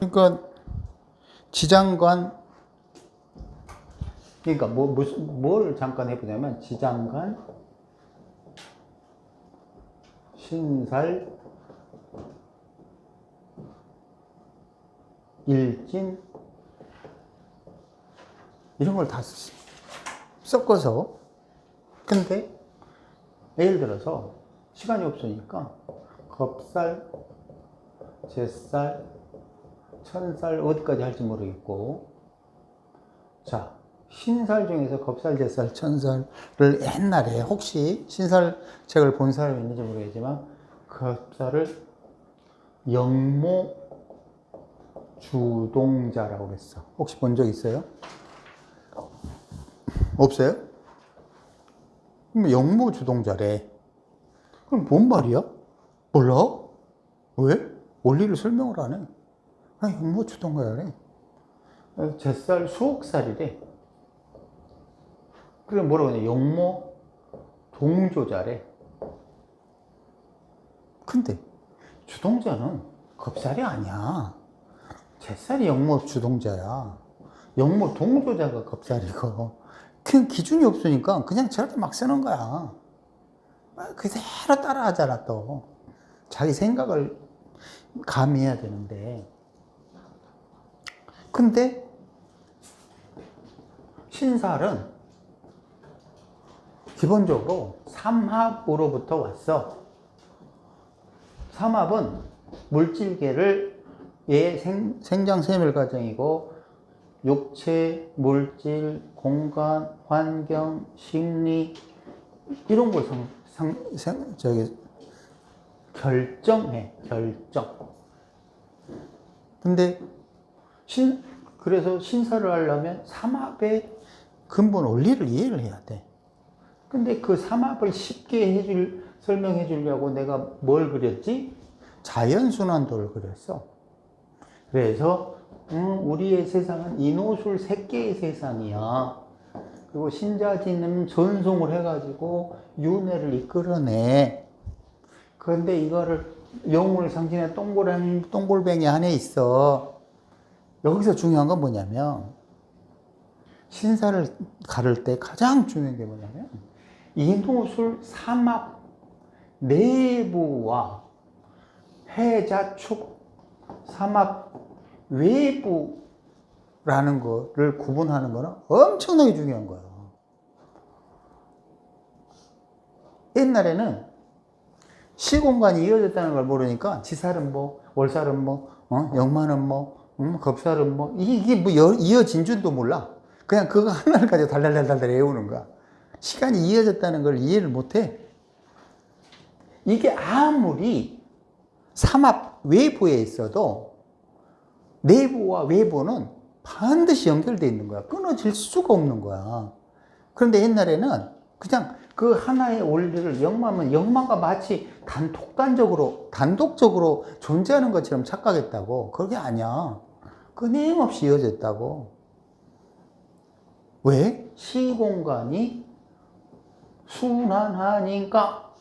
그러니까 지장간, 그러니까 뭘 잠깐 해보냐면 지장간, 신살, 일진 이런 걸 다 섞어서. 근데 예를 들어서 시간이 없으니까 겁살, 제살, 천살 어디까지 할지 모르겠고, 자, 신살 중에서 겁살, 제살, 천살을 옛날에 혹시 신살 책을 본 사람이 있는지 모르겠지만 겁살을 영모 주동자라고 그랬어. 혹시 본 적 있어요? 없어요? 그럼 영모 주동자래. 그럼 뭔 말이야? 몰라? 왜? 원리를 설명을 안 해. 아, 영모 주동자래. 제살 수옥살이래. 그래 뭐라고 하냐? 영모 동조자래. 근데 주동자는 겁살이 아니야. 제살이 영모 주동자야. 영모 동조자가 겁살이고. 그 기준이 없으니까 그냥 저렇게 막 쓰는 거야. 그대로 따라하잖아 또. 자기 생각을 가미해야 되는데. 근데 신살은 기본적으로 삼합으로부터 왔어. 삼합은 물질계를 생장세멸 과정이고, 육체, 물질, 공간, 환경, 심리 이런 걸 결정해. 결정. 근데 그래서 신사를 하려면 삼합의 근본 원리를 이해를 해야 돼. 근데 그 삼합을 쉽게 설명해 주려고 내가 뭘 그렸지? 자연순환도를 그렸어. 그래서 우리의 세상은 인호술 새끼의 세상이야. 그리고 신자진은 전송을 해가지고 윤회를 이끌어내. 그런데 이거를 영혼을 상징해 동골뱅이 안에 있어. 여기서 중요한 건 뭐냐면, 신사를 가를 때 가장 중요한 게 뭐냐면, 인호술 삼합 내부와 해자축 삼합 외부라는 거를 구분하는 거는 엄청나게 중요한 거야. 옛날에는 시공간이 이어졌다는 걸 모르니까 지살은 뭐, 월살은 뭐, 역만은 뭐, 겁살은 뭐, 이게 뭐 이어진 줄도 몰라. 그냥 그거 하나를 가지고 달달달달 외우는 거야. 시간이 이어졌다는 걸 이해를 못 해. 이게 아무리 삼합 외부에 있어도 내부와 외부는 반드시 연결되어 있는 거야. 끊어질 수가 없는 거야. 그런데 옛날에는 그냥 그 하나의 원리를 역마가 마치 단독적으로 존재하는 것처럼 착각했다고. 그게 아니야. 끊임없이 이어졌다고. 왜? 시공간이 순환하니까.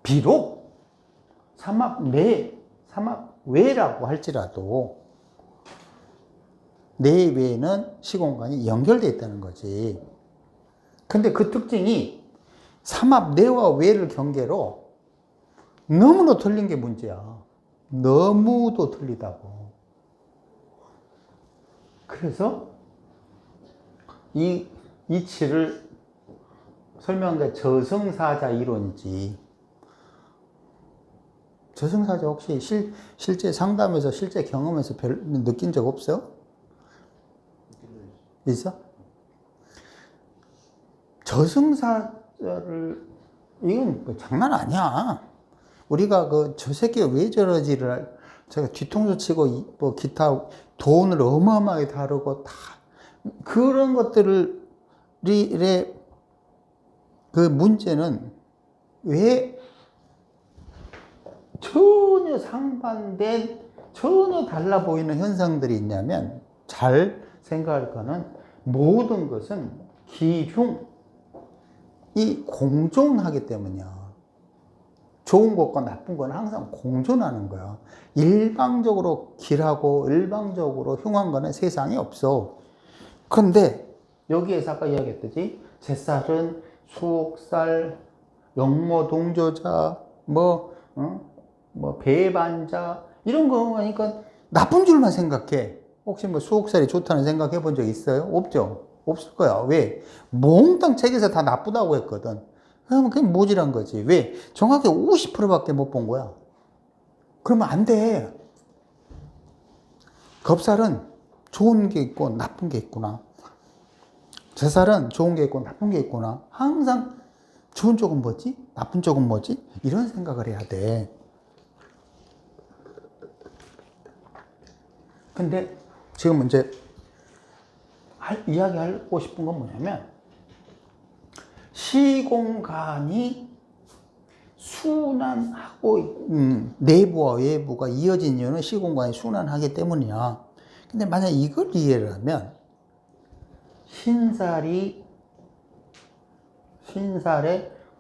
비록 삼합 외라고 할지라도 내외에는 시공간이 연결되어 있다는 거지. 근데 그 특징이 삼합 내와 외를 경계로 너무도 틀린 게 문제야. 너무도 틀리다고. 그래서 이 이치를 설명한 게 저승사자 이론이지. 저승사자 혹시 실제 상담에서 실제 경험에서 별 느낀 적 없어요? 있어? 저승사자를, 이건 뭐 장난 아니야. 우리가 저 새끼가 왜 저러지를 제가 뒤통수 치고 뭐 기타 돈을 어마어마하게 다루고 다 그런 것들의 그 문제는 왜 전혀 상반된, 전혀 달라 보이는 현상들이 있냐면, 잘 생각할 거는 모든 것은 기흉이 공존하기 때문이야. 좋은 것과 나쁜 건 항상 공존하는 거야. 일방적으로 길하고 일방적으로 흉한 거는 세상에 없어. 그런데 여기에서 아까 이야기했듯이 잿쌀은 수옥살, 영모동조자, 뭐 배반자 이런 거 하니까 나쁜 줄만 생각해. 혹시 뭐 수옥살이 좋다는 생각해 본 적 있어요? 없죠? 없을 거야. 왜? 몽땅 책에서 다 나쁘다고 했거든. 그러면 그게 모질한 거지. 왜? 정확히 50%밖에 못 본 거야. 그러면 안 돼. 겁살은 좋은 게 있고 나쁜 게 있구나. 잿쌀은 좋은 게 있고 나쁜 게 있구나. 항상 좋은 쪽은 뭐지? 나쁜 쪽은 뭐지? 이런 생각을 해야 돼. 근데 지금 이제 이야기하고 싶은 건 뭐냐면 시공간이 순환하고 내부와 외부가 이어진 이유는 시공간이 순환하기 때문이야. 근데 만약 이걸 이해를 하면 신살의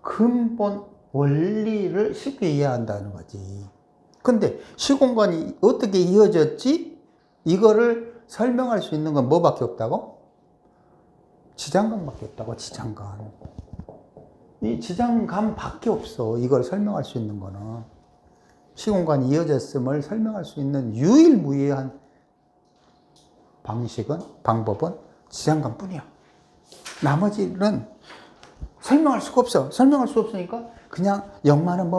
근본 원리를 쉽게 이해한다는 거지. 근데 시공간이 어떻게 이어졌지? 이거를 설명할 수 있는 건 뭐밖에 없다고? 지장간밖에 없다고, 지장간. 이 지장간밖에 없어. 이걸 설명할 수 있는 거는. 시공간이 이어졌음을 설명할 수 있는 유일무이한 방법은 지장간 뿐이야. 나머지는 설명할 수가 없어. 설명할 수 없으니까 그냥 영마는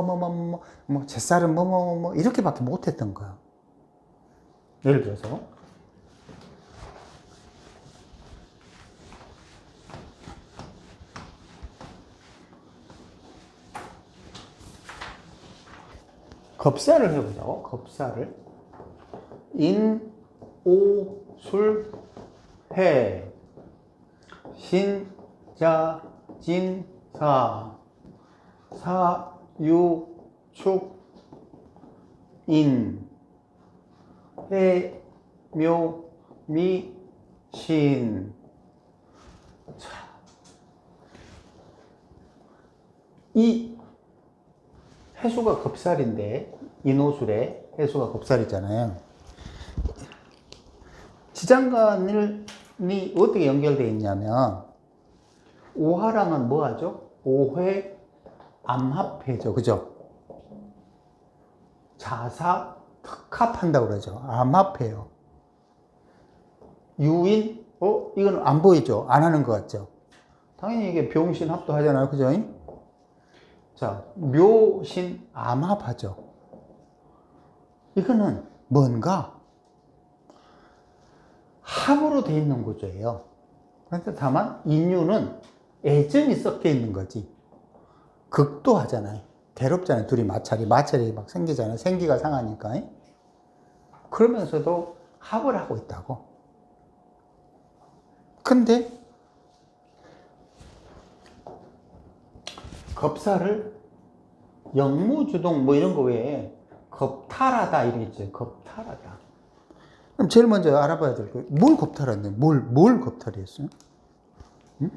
잿쌀은 이렇게밖에 못했던 거야. 예를 들어서 겁살을 해보자고. 겁살을 인오술해 신자진사 사유축인 해묘미신. 이 해수가 겁살인데, 인오술에 해수가 겁살이잖아요. 지장간이 어떻게 연결되어 있냐면 오화랑은 뭐 하죠? 오회 암합해죠. 그죠? 자사 특합한다고 그러죠. 암합해요. 유인, 이건 안 보이죠? 안 하는 것 같죠? 당연히 이게 병신 합도 하잖아요. 그죠? 자, 묘신 암합하죠. 이거는 뭔가 합으로 되어 있는 구조예요. 그런데 다만 인유는 애정이 섞여 있는 거지. 극도하잖아요. 괴롭잖아요. 둘이 마찰이 막 생기잖아요. 생기가 상하니까. 그러면서도 합을 하고 있다고. 근데 겁살을 영무주동 이런 거 외에 겁탈하다 이런 게 있죠. 겁탈하다. 그럼 제일 먼저 알아봐야 될 거예요. 뭘 겁탈했네? 뭘 겁탈했어요? 응?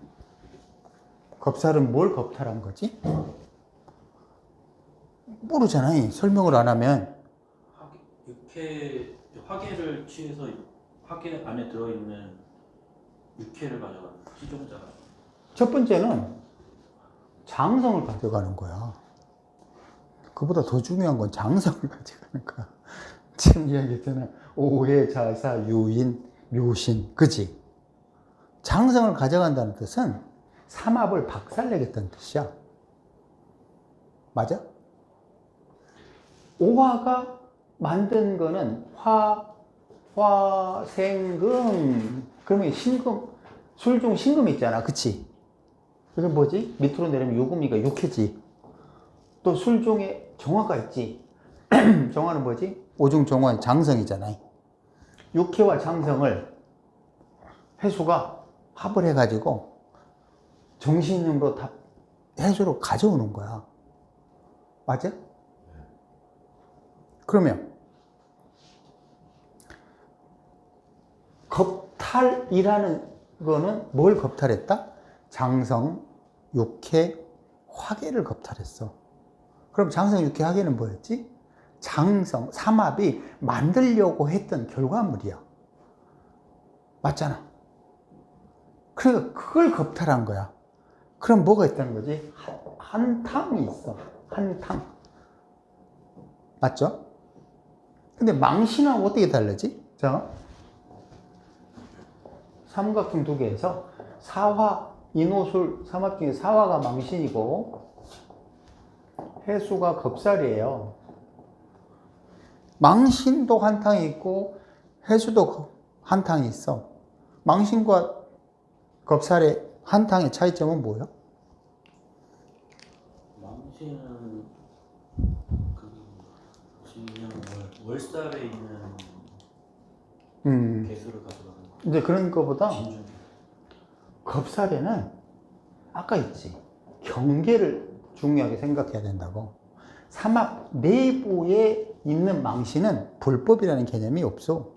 겁살은 뭘 겁탈한 거지? 모르잖아요. 설명을 안 하면. 화계를 취해서 화계 안에 들어있는 육회를 가져가는 시종자가. 첫 번째는 장성을 가져가는 거야. 그보다 더 중요한 건 장성을 가져가는 거야. 지금 이야기했잖아. 오해, 자사, 유인, 묘신. 그치? 장성을 가져간다는 뜻은 삼합을 박살내겠다는 뜻이야. 맞아? 오화가 만든 거는 화생금. 그러면 신금, 술중 신금 있잖아. 그치? 그게 뭐지? 밑으로 내리면 요금이가 육해지. 또 술중에 정화가 있지. 정화는 뭐지? 오중 정화 장성이잖아요. 육해와 장성을 해수가 합을 해가지고 정신으로 다 해수로 가져오는 거야. 맞아? 그러면 겁탈이라는 거는 뭘 겁탈했다? 장성, 육해, 화계를 겁탈했어. 그럼 장성 육회하기는 뭐였지? 장성, 삼합이 만들려고 했던 결과물이야. 맞잖아. 그러니까 그걸 겁탈한 거야. 그럼 뭐가 있다는 거지? 한탕이 있어. 한탕. 맞죠? 근데 망신하고 어떻게 다르지? 자, 삼각형 두 개에서 사화, 인호술, 삼합 중에 사화가 망신이고 해수가 겁살이에요. 망신도 한탕이 있고 해수도 한탕이 있어. 망신과 겁살의 한탕의 차이점은 뭐예요? 망신은 그 그냥 월살에 있는 개수를 가져가는 거. 이제 그런 거보다 진중. 겁살에는 아까 있지. 경계를 중요하게 생각해야 된다고. 삼합 내부에 있는 망신은 불법이라는 개념이 없어.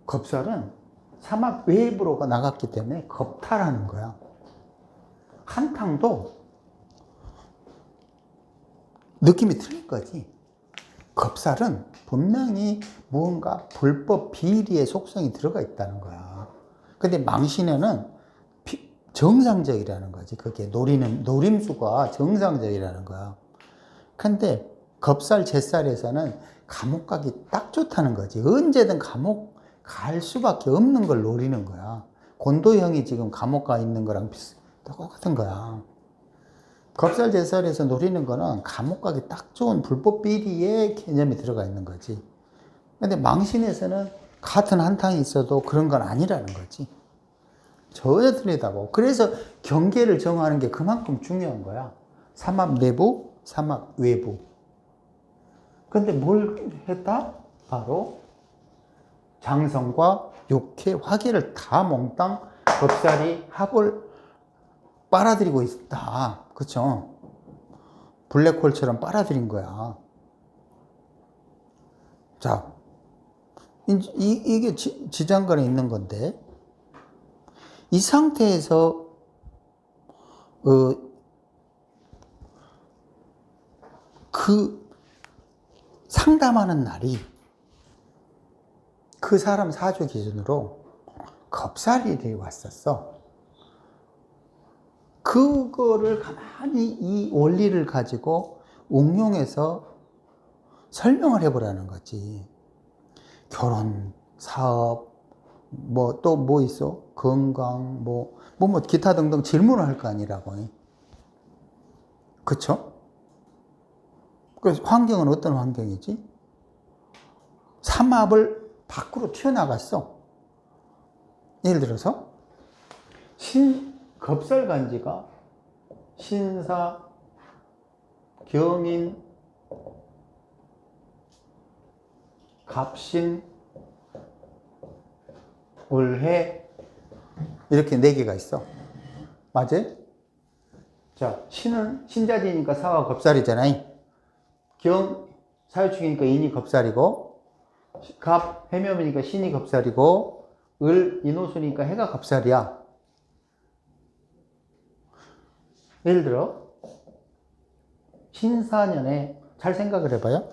겁살은 삼합 외부로 나갔기 때문에 겁탈하는 거야. 한탕도 느낌이 틀린 거지. 겁살은 분명히 무언가 불법 비리의 속성이 들어가 있다는 거야. 근데 망신에는 정상적이라는 거지. 그게 노림수가 정상적이라는 거야. 근데 겁살, 잿살에서는 감옥 가기 딱 좋다는 거지. 언제든 감옥 갈 수밖에 없는 걸 노리는 거야. 곤도형이 지금 감옥 가 있는 거랑 똑같은 거야. 겁살, 잿살에서 노리는 거는 감옥 가기 딱 좋은 불법 비리의 개념이 들어가 있는 거지. 근데 망신에서는 같은 한탕이 있어도 그런 건 아니라는 거지. 전혀 틀리다고. 그래서 경계를 정하는 게 그만큼 중요한 거야. 삼합 내부, 삼합 외부. 근데 뭘 했다? 바로 장성과 육회, 화계를 다 몽땅 겁살이 합을 빨아들이고 있다. 그쵸? 블랙홀처럼 빨아들인 거야. 자, 이게 지장간에 있는 건데, 이 상태에서, 그 상담하는 날이 그 사람 사주 기준으로 겁살일이 왔었어. 그거를 가만히 이 원리를 가지고 응용해서 설명을 해보라는 거지. 결혼, 사업, 뭐 또 뭐 있어? 건강, 뭐 기타 등등 질문을 할 거 아니라고. 그쵸? 그래서 환경은 어떤 환경이지? 삼합을 밖으로 튀어나갔어. 예를 들어서 겁살간지가 신사, 경인, 갑신, 을해 이렇게 4개가 있어. 맞아요? 자, 신은 신자지니까 사와 겁살이잖아요. 사유축이니까 인이 겁살이고, 갑 해묘이니까 신이 겁살이고, 을 인호수니까 해가 겁살이야. 예를 들어 신사년에 잘 생각을 해봐요.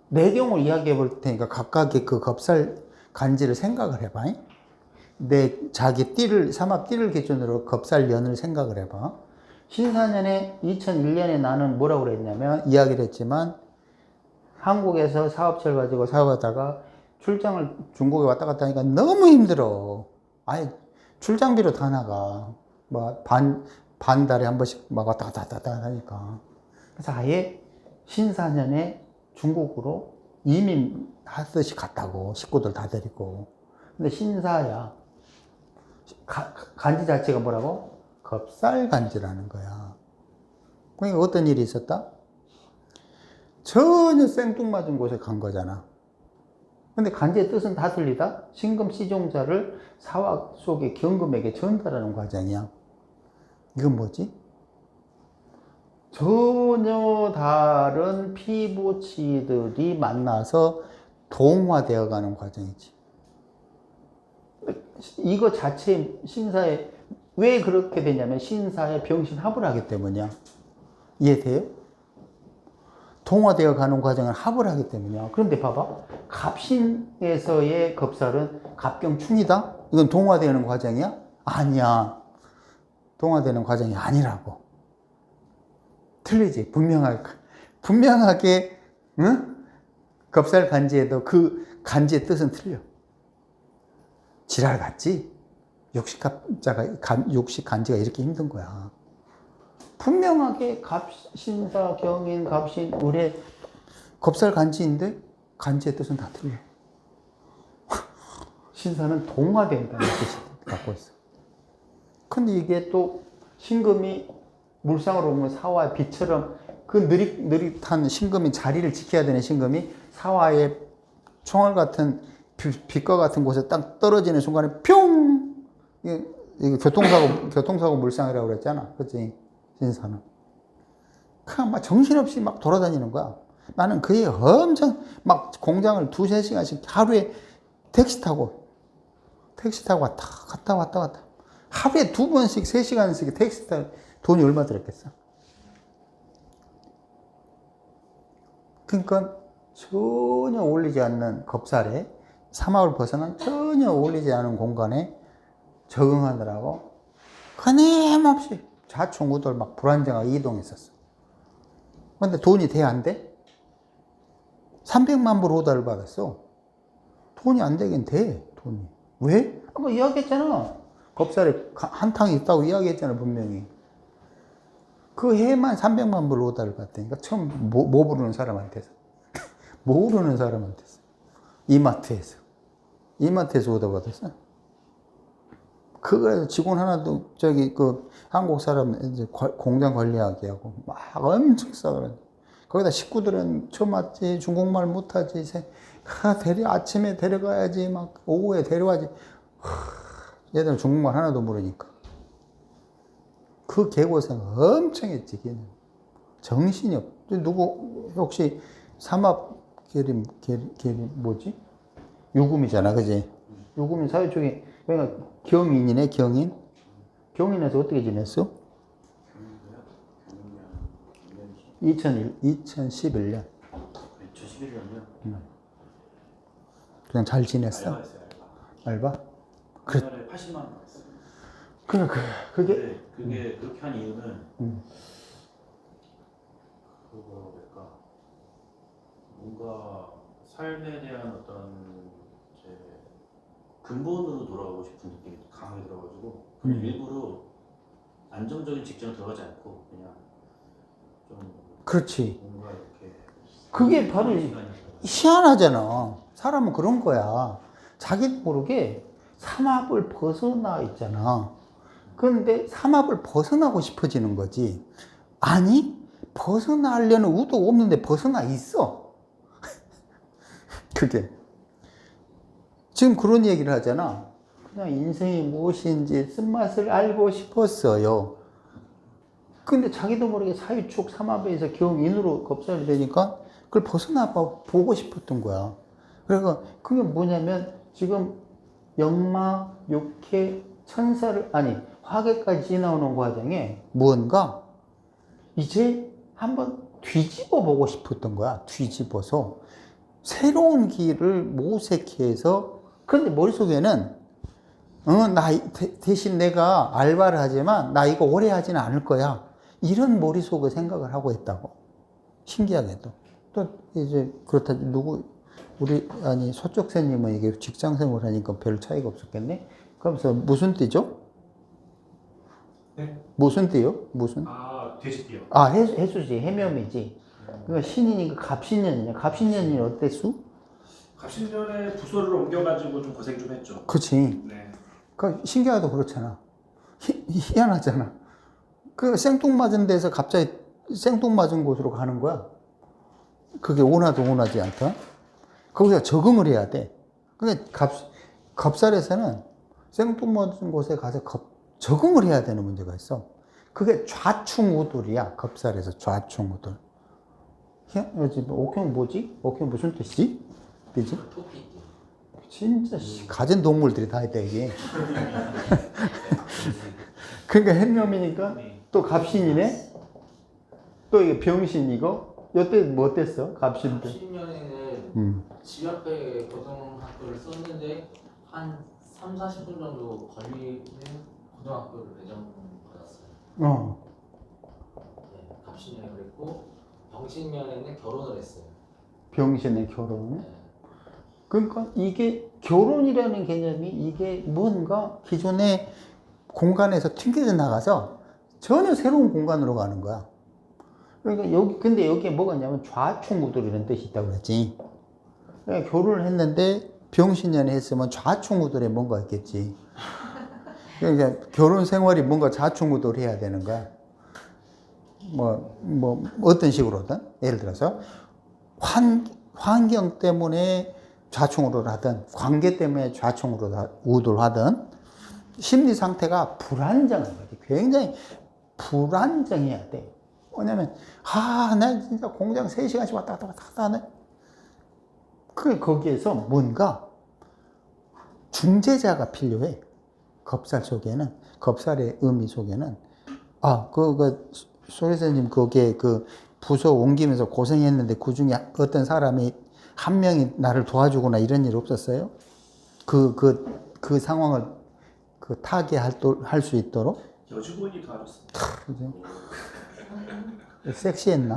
내경을 이야기해 볼 테니까 각각의 그 겁살 간지를 생각을 해봐. 자기 삼합 띠를 기준으로 겁살년을 생각을 해봐. 신사년에 2001년에 나는 뭐라고 그랬냐면 이야기를 했지만 한국에서 사업체를 가지고 사업하다가 출장을 중국에 왔다 갔다 하니까 너무 힘들어. 아예 출장비로 다 나가. 뭐 반 달에 한 번씩 막 왔다 갔다 하니까. 그래서 아예 신사년에 중국으로 이민 하듯이 갔다고. 식구들 다 데리고. 근데 신사야. 간지 자체가 뭐라고? 겁살간지라는 거야. 그러니까 어떤 일이 있었다? 전혀 생뚱맞은 곳에 간 거잖아. 근데 간지의 뜻은 다 틀리다? 신금 시종자를 사화 속의 경금에게 전달하는 과정이야. 이건 뭐지? 전혀 다른 피부치들이 만나서 동화되어 가는 과정이지. 이거 자체 신사의 왜 그렇게 되냐면 신사에 병신합을 하기 때문이야. 이해돼요? 동화되어 가는 과정을 합을 하기 때문이야. 그런데 봐봐. 갑신에서의 겁살은 갑경충이다? 이건 동화되는 과정이야? 아니야. 동화되는 과정이 아니라고. 틀리지? 분명하게, 응? 겁살 간지에도 그 간지의 뜻은 틀려. 지랄 같지? 육식 간지가 이렇게 힘든 거야. 분명하게 갑신사, 경인, 갑신, 을의 겁살 간지인데 간지의 뜻은 다 틀려. 신사는 동화된다는 뜻을 갖고 있어. 근데 이게 또 신금이 물상으로 오면 사화의 빛처럼 그 느릿한 신금이 자리를 지켜야 되는 신금이 사화의 총알 같은 빛과 같은 곳에 딱 떨어지는 순간에 뿅! 이게 교통사고 물상이라고 그랬잖아. 그치? 신사는. 그냥 막 정신없이 막 돌아다니는 거야. 나는 그에 엄청 막 공장을 2-3시간씩 하루에 택시 타고 갔다 왔다. 하루에 2번씩 3시간씩 택시 타고 돈이 얼마 들었겠어? 그러니까 전혀 어울리지 않는 겁살에 사막을 벗어난 전혀 어울리지 않은 공간에 적응하느라고 끊임없이 좌충우돌 막 불안정하게 이동했었어. 근데 돈이 돼, 안 돼? 300만 불 오다를 받았어. 돈이 안 되긴 돼, 돈이. 왜? 아까 이야기했잖아. 겁살에 한탕이 있다고 이야기했잖아, 분명히. 그 해만 300만 불 오다를 받다니까. 처음 뭐 부르는 사람한테서. 모르는 사람한테서. 이마트에서 오다 받았어. 그거에서 직원 하나도 한국 사람 이제 공장 관리하게 하고 막 엄청 싸그래. 거기다 식구들은 처음 왔지, 중국말 못하지, 아침에 데려가야지, 막 오후에 데려가지. 얘들은 중국말 하나도 모르니까. 그 개고생 엄청 했지, 걔는. 정신이 없. 누구, 혹시 삼합계리 뭐지? 유금이잖아, 그지? 유금이 사회초기, 그러니까 경인이네, 경인. 경인에서 어떻게 지냈어? 2011년. 2011년이요? 그냥 잘 지냈어? 알바했어요, 알바? 그 달에 80만 원 받았어요. 그게? 그게 그렇게 한 이유는 그거랄까 뭔가 삶에 대한 어떤 이제 근본으로 돌아가고 싶은 느낌이 강하게 들어가지고 일부러 안정적인 직장에 들어가지 않고 그냥 좀 그렇지. 뭔가 이렇게 그게 바로 희한하잖아. 사람은 그런 거야. 자기도 모르게 삼합을 벗어나 있잖아. 그런데 삼합을 벗어나고 싶어지는 거지. 아니, 벗어나려는 의도 없는데 벗어나 있어. 그게. 지금 그런 얘기를 하잖아. 그냥 인생이 무엇인지 쓴맛을 알고 싶었어요. 근데 자기도 모르게 사유축 삼합에서 경인으로 겁살이 되니까 그걸 벗어나 보고 싶었던 거야. 그래서 그게 뭐냐면 지금 역마, 육해, 천사를, 아니, 화계까지 지나오는 과정에 무언가 이제 한번 뒤집어 보고 싶었던 거야. 뒤집어서. 새로운 길을 모색해서, 그런데 머릿속에는, 대신 내가 알바를 하지만 나 이거 오래 하지는 않을 거야. 이런 머릿속에 생각을 하고 있다고. 신기하게도. 또 이제 그렇다, 소쪽새님은 이게 직장 생활 하니까 별 차이가 없었겠네? 그러면서 무슨 띠죠? 네? 무슨 띠요? 무슨? 돼지띠요. 해수지, 해묘미지. 그러니까 신이니까 갑신년이냐? 갑신년이 어때, 수? 갑신년에 부서를 옮겨가지고 좀 고생 좀 했죠. 그치. 네. 그 신기하도 그렇잖아. 희한하잖아. 그 생뚱맞은 데서 갑자기 생뚱맞은 곳으로 가는 거야. 그게 원하지 않다. 거기서 적응을 해야 돼. 그러니까 겁살에서는 생뚱맞은 곳에 가서 적응을 해야 되는 문제가 있어. 그게 좌충우돌이야. 겁살에서 좌충우돌. 옥형 뭐지? 옥형 무슨 뜻이지? 그지? 진짜 가진 동물들이 다 있다 이게. 그러니까 hen놈이니까 네. 또 갑신이네. 또 이게 병신이고. 요때 뭐 어땠어? 갑신 때. 10년에는 집 앞에 고등학교를 썼는데 한 3, 40분 정도 걸리는 고등학교를 배정받았어요. 네, 갑신년에 그랬고 병신년에는 결혼을 했어요. 병신의 결혼. 네. 그러니까 이게 결혼이라는 개념이 이게 뭔가 기존의 공간에서 튕겨져 나가서 전혀 새로운 공간으로 가는 거야. 그러니까 여기, 근데 여기에 뭐가 있냐면 좌충우돌 이런 뜻이 있다고 그랬지. 그러니까 결혼을 했는데 병신년에 했으면 좌충우돌에 뭔가 있겠지. 그러니까 결혼 생활이 뭔가 좌충우돌 해야 되는 거야. 뭐, 어떤 식으로든. 예를 들어서 환경 때문에 좌충우돌 하든, 관계 때문에 좌충우돌 하든, 심리 상태가 불안정한 거지. 굉장히 불안정해야 돼. 왜냐면, 나 진짜 공장 3시간씩 왔다 갔다 하네. 거기에서 뭔가 중재자가 필요해. 겁살 속에는, 겁살의 의미 속에는, 소리사님, 거기에 부서 옮기면서 고생했는데 그 중에 어떤 사람이 한 명이 나를 도와주거나 이런 일 없었어요? 그 상황을 타개할 수 있도록? 여직원이 도와줬습니다. 그죠? 섹시했나?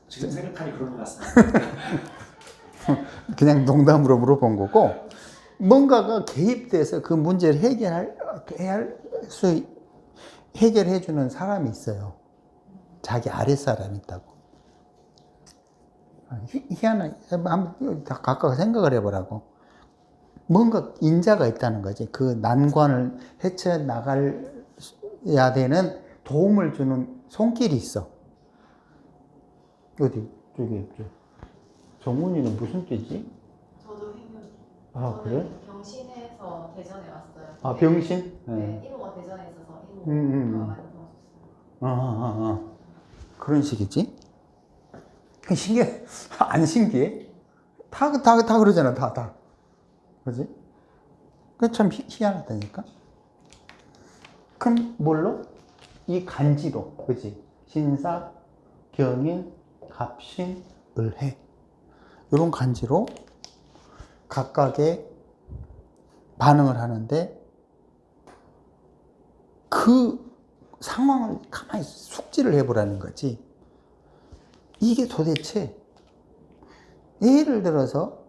지금 생각하니 그런 것 같습니다. 그냥 농담으로 물어본 거고, 뭔가가 개입돼서 그 문제를 해결해주는 사람이 있어요. 자기 아랫사람이 있다고. 희한하게, 한번 각각 생각을 해보라고. 뭔가 인자가 있다는 거지. 그 난관을 헤쳐나가야 되는 도움을 주는 손길이 있어. 어디? 저기. 정훈이는 무슨 띠지? 저도 행운. 그래? 병신에서 대전에 왔어요. 병신? 네, 이모가 대전에 있어서 이모가 많이 도와줬어요. 그런 식이지? 신기해. 안 신기해? 다 그러잖아, 다. 그지? 그 참 희한하다니까? 그럼 뭘로? 이 간지로, 그지? 신사, 경인, 갑신, 을해. 이런 간지로 각각의 반응을 하는데 그 상황을 가만히 숙지를 해보라는 거지. 이게 도대체 예를 들어서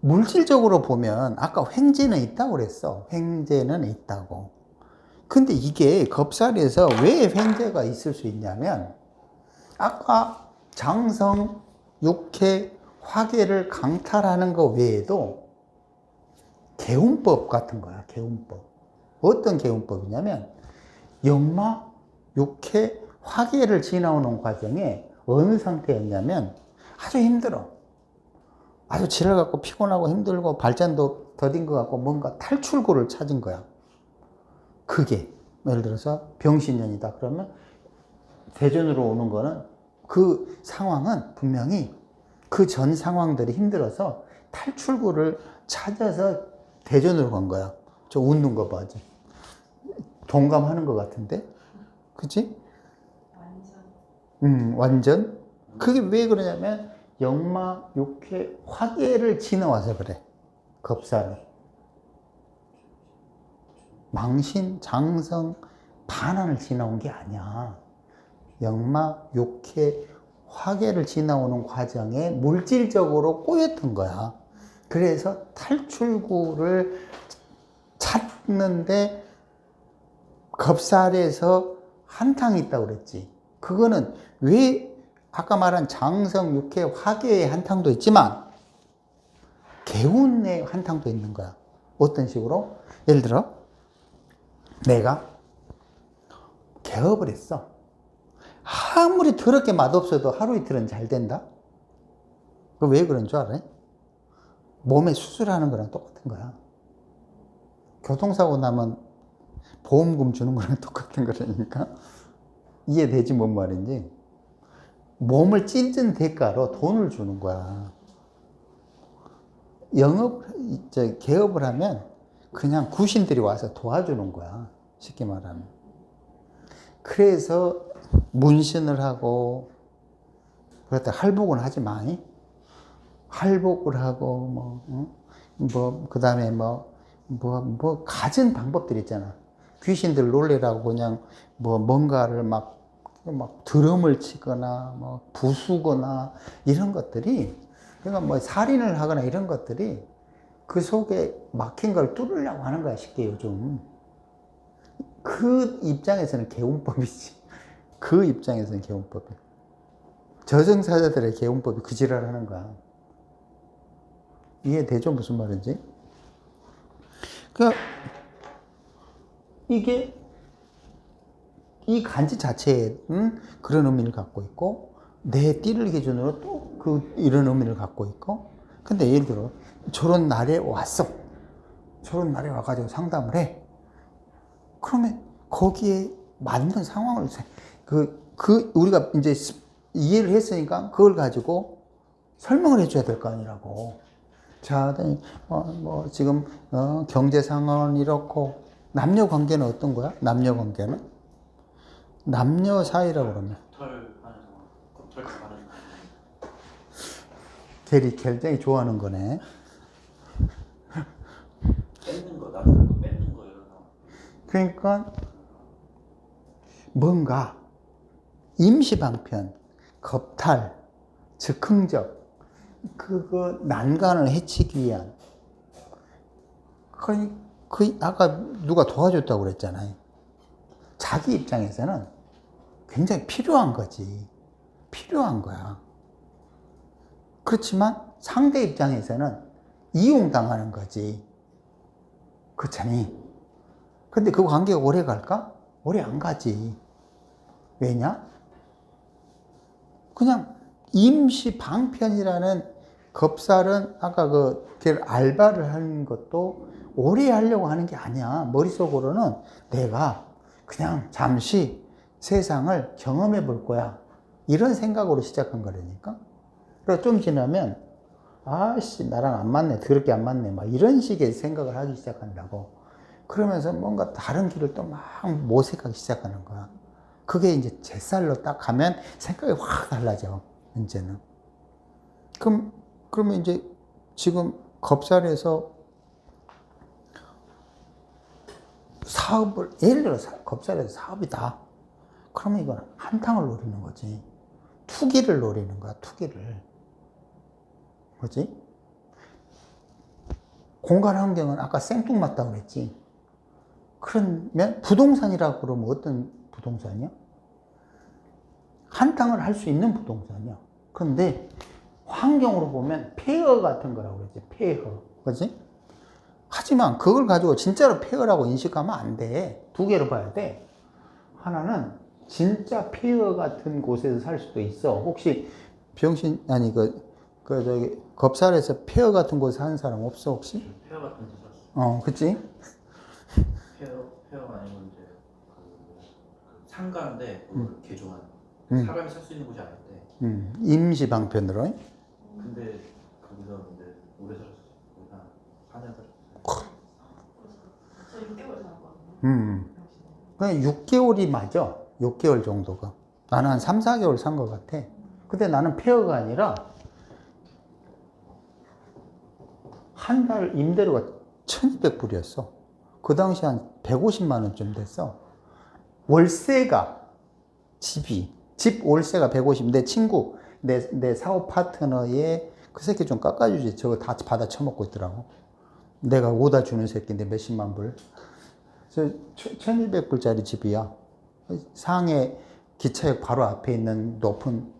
물질적으로 보면 아까 횡재는 있다고 그랬어. 횡재는 있다고. 근데 이게 겁살에서 왜 횡재가 있을 수 있냐면 아까 장성, 육해, 화계를 강탈하는 것 외에도 개운법 같은 거야. 개운법. 어떤 개운법이냐면 역마, 육해, 화계를 지나오는 과정에 어느 상태였냐면 아주 힘들어. 아주 지랄 갖고 피곤하고 힘들고 발전도 더딘 것 같고 뭔가 탈출구를 찾은 거야. 그게 예를 들어서 병신년이다 그러면 대전으로 오는 거는 그 상황은 분명히 그 전 상황들이 힘들어서 탈출구를 찾아서 대전으로 간 거야. 저 웃는 거 봐. 동감하는 것 같은데? 그치? 완전. 그게 왜 그러냐면 역마, 육해, 화계를 지나와서 그래. 겁살은. 망신, 장성, 반환을 지나온 게 아니야. 역마, 육해, 화계를 지나오는 과정에 물질적으로 꼬였던 거야. 그래서 탈출구를 찾는데 겁살에서 한탕이 있다고 그랬지. 그거는 왜 아까 말한 장성, 육해, 화계의 한탕도 있지만 개운의 한탕도 있는 거야. 어떤 식으로? 예를 들어 내가 개업을 했어. 아무리 더럽게 맛없어도 하루 이틀은 잘 된다? 그 왜 그런 줄 알아? 몸에 수술하는 거랑 똑같은 거야. 교통사고 나면 보험금 주는 거랑 똑같은 거라니까. 이해되지 뭔 말인지. 몸을 찢은 대가로 돈을 주는 거야. 개업을 하면 그냥 구신들이 와서 도와주는 거야. 쉽게 말하면. 그래서 문신을 하고, 그렇다 할복은 하지 마. 할복을 하고, 그 다음에 가진 방법들 있잖아. 귀신들 놀래라고 그냥 뭔가를 막 드럼을 치거나, 부수거나, 이런 것들이, 그러니까 살인을 하거나 이런 것들이 그 속에 막힌 걸 뚫으려고 하는 거야, 쉽게 요즘. 그 입장에서는 개운법이지. 그 입장에서는 개운법이. 저승사자들의 개운법이 그 지랄 하는 거야. 이해되죠? 무슨 말인지? 그러니까 이게 이 간지 자체는 그런 의미를 갖고 있고 내 띠를 기준으로 또 이런 의미를 갖고 있고 근데 예를 들어 저런 날에 왔어. 저런 날에 와가지고 상담을 해. 그러면 거기에 맞는 상황을 우리가 이제 이해를 했으니까 그걸 가지고 설명을 해줘야 될 거 아니라고. 자, 지금 경제 상황은 이렇고 남녀 관계는 어떤 거야? 남녀 관계는 남녀 사이라고 그러면 걔리 굉장히 좋아하는 거네. 뺏는 거, 남들 거 뺏는 거 이런 거. 그러니까 뭔가 임시방편, 겁탈, 즉흥적 그거 난간을 해치기 위한 아까 누가 도와줬다고 그랬잖아요. 자기 입장에서는 굉장히 필요한 거지. 필요한 거야. 그렇지만 상대 입장에서는 이용당하는 거지. 그렇잖니. 근데 그 관계가 오래 갈까? 오래 안 가지. 왜냐? 그냥 임시 방편이라는 겁살은 아까 걔 알바를 하는 것도 오래 하려고 하는 게 아니야. 머릿속으로는 내가 그냥 잠시 세상을 경험해 볼 거야. 이런 생각으로 시작한 거라니까. 그리고 좀 지나면 아씨 나랑 안 맞네. 더럽게 안 맞네. 막 이런 식의 생각을 하기 시작한다고. 그러면서 뭔가 다른 길을 또 막 모색하기 시작하는 거야. 그게 이제 제 살로 딱 가면 생각이 확 달라져. 이제는. 그러면 이제 지금 겁살에서 사업을, 예를 들어 겁살에서 사업이다. 그러면 이건 한탕을 노리는 거지. 투기를 노리는 거야, 투기를. 뭐지? 공간 환경은 아까 생뚱맞다고 그랬지. 그러면 부동산이라고 그러면 어떤 부동산이야? 한탕을 할 수 있는 부동산이야. 그런데 환경으로 보면 폐허 같은 거라고 그러지. 폐허. 그지? 하지만 그걸 가지고 진짜로 폐허라고 인식하면 안 돼. 두 개로 봐야 돼. 하나는 진짜 폐허 같은 곳에서 살 수도 있어. 혹시 겁살에서 폐허 같은 곳에 사는 사람 없어, 혹시? 폐허 같은 데 샀어. 그치? 폐허가 아니고 이제 상가인데 개조한 사람이 살 수 있는 곳이 아닌데. 임시 방편으로. 근데 거기서 이제 오래 살았어. 한 4년 살았어. 저 6개월 살았거든요. 그냥 6개월이 맞아. 6개월 정도가. 나는 한 3, 4개월 산 것 같아. 근데 나는 폐허가 아니라 한 달 임대료가 1,200불이었어. 그 당시 한 150만 원쯤 됐어. 월세가 집 월세가 150. 내 친구, 내 사업 파트너의 그 새끼 좀 깎아주지. 저거 다 받아 처먹고 있더라고. 내가 오다 주는 새끼인데 몇십만 불. 1,200불짜리 집이야. 상해 기차역 바로 앞에 있는 높은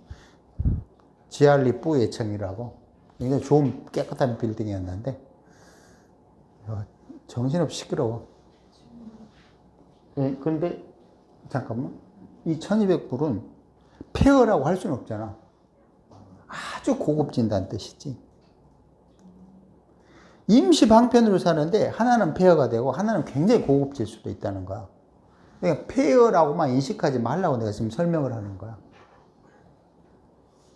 지알리 뿌예청이라고. 굉장히 좋은 깨끗한 빌딩이었는데 정신없이 시끄러워. 근데 잠깐만. 이 1,200불은 폐허라고 할 수는 없잖아. 아주 고급진다는 뜻이지. 임시 방편으로 사는데 하나는 폐허가 되고 하나는 굉장히 고급질 수도 있다는 거야. 그러니까 폐허라고만 인식하지 말라고 내가 지금 설명을 하는 거야.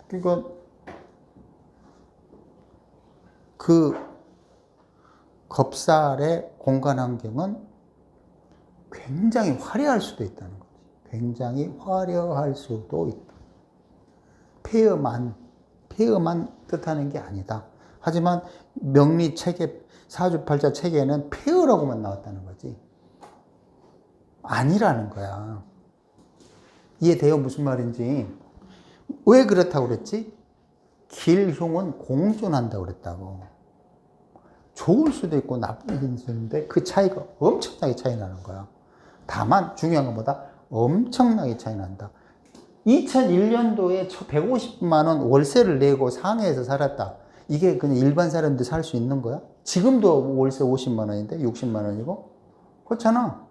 그러니까 겁살의 공간 환경은 굉장히 화려할 수도 있다는 거지. 굉장히 화려할 수도 있다. 폐허만 뜻하는 게 아니다. 하지만 명리 체계, 사주팔자 체계에는 폐허라고만 나왔다는 거지. 아니라는 거야. 이해돼요? 무슨 말인지. 왜 그렇다고 그랬지? 길흉은 공존한다고 그랬다고. 좋을 수도 있고 나쁜 수도 있는데 그 차이가 엄청나게 차이 나는 거야. 다만 중요한 것보다 엄청나게 차이 난다. 2001년도에 150만 원 월세를 내고 상해에서 살았다. 이게 그냥 일반 사람들 살 수 있는 거야? 지금도 월세 50만 원인데 60만 원이고? 그렇잖아.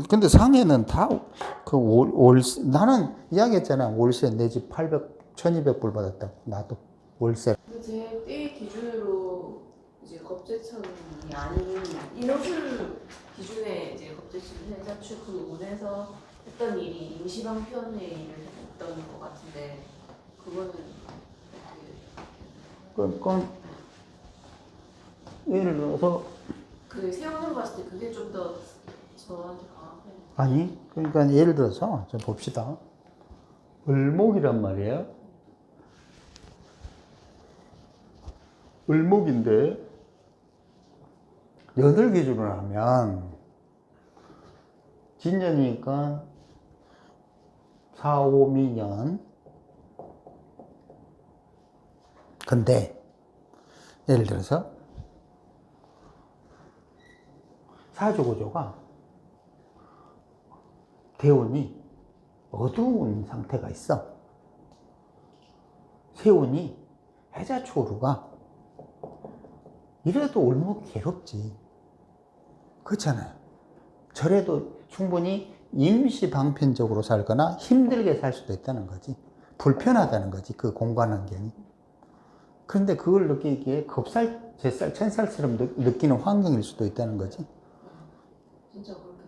근데 상해는 다 그 월세, 나는 이야기했잖아. 월세 내 집 1200불 받았다. 나도 월세. 제 때 기준으로 이제 겁재천이 아닌 인호술 기준의 이제 겁재천 회사축 부분에서 했던 일이 임시방편의 일을 했던 것 같은데 그거는 그건 예를 들어서 그 세원으로 봤을 때 그게 좀 더 저한테 강하게 아니 그러니까 예를 들어서 좀 봅시다. 을목이란 말이에요. 을목인데 연을 기준으로 하면 진년이니까 4, 5, 미년. 근데 예를 들어서 사주구조가 대운이 어두운 상태가 있어. 세운이 해자초루가 이래도 올목 괴롭지. 그렇잖아요. 저래도 충분히 임시 방편적으로 살거나 힘들게 살 수도 있다는 거지. 불편하다는 거지. 그 공간 환경이. 그런데 그걸 느끼기에 겁살, 제살, 천살처럼 느끼는 환경일 수도 있다는 거지. 진짜 그렇게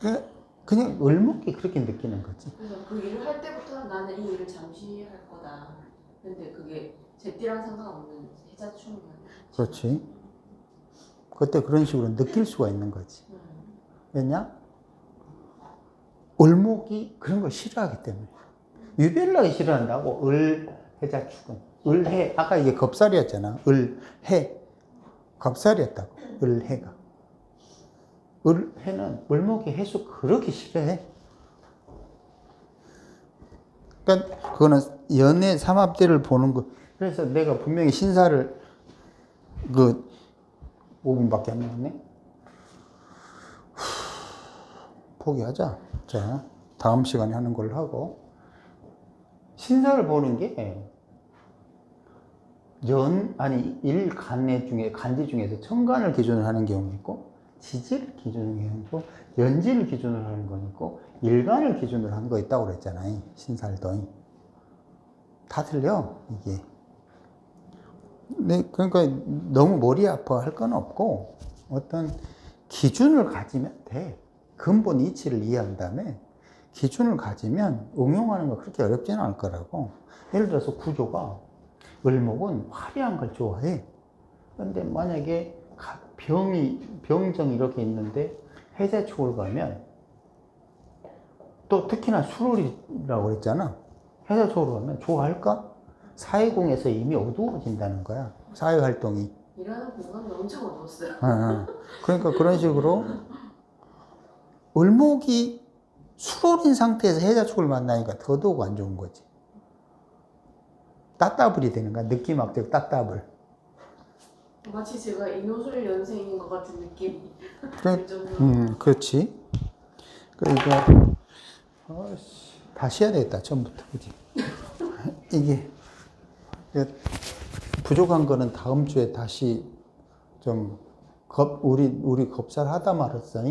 느껴졌어요. 그냥 을목이 그렇게 느끼는 거지. 그래서 그 일을 할 때부터 나는 이 일을 잠시 할 거다. 근데 그게 제띠랑 상관없는 해자충이야. 그렇지. 그때 그런 식으로 느낄 수가 있는 거지. 왜냐? 을목이 그런 걸 싫어하기 때문에. 유별나게 싫어한다고, 해자축은. 을해, 아까 이게 겁살이었잖아. 을해. 겁살이었다고, 을해가. 을해는 을목이 해수 그렇게 싫어해. 그러니까 그거는 연의 삼합대를 보는 거. 그래서 내가 분명히 신사를 5분밖에 안 남았네. 포기하자. 자, 다음 시간에 하는 걸로 하고. 신사를 보는 게 일간내 중에, 간지 중에서 천간을 기준으로 하는 경우 있고, 지지를 기준으로 하는 거, 연지를 기준으로 하는 거 있고, 일간을 기준으로 하는 거 있다고 그랬잖아요. 신살도. 다 틀려, 이게. 네, 그러니까 너무 머리 아파할 건 없고, 어떤 기준을 가지면 돼. 근본 이치를 이해한 다음에 기준을 가지면 응용하는 거 그렇게 어렵지는 않을 거라고. 예를 들어서 구조가 을목은 화려한 걸 좋아해. 그런데 만약에 병정이 이렇게 있는데 해자축을 가면 또 특히나 수월이라고 그랬잖아. 해자축으로 가면 좋아할까? 사회공에서 이미 어두워진다는 거야. 사회활동이. 일하는 공간이 엄청 어두웠어요. 그러니까 그런 식으로 을목이 수월인 상태에서 해자축을 만나니까 더더욱 안 좋은 거지. 따따블이 되는 거야. 느낌학적 따따블. 마치 제가 인호술 연생인 것 같은 느낌이. 그렇지. 그러니까 다시 해야 되겠다. 처음부터. 그지? 이게 부족한 거는 다음 주에 다시 좀 우리 겁살 하다 말았어.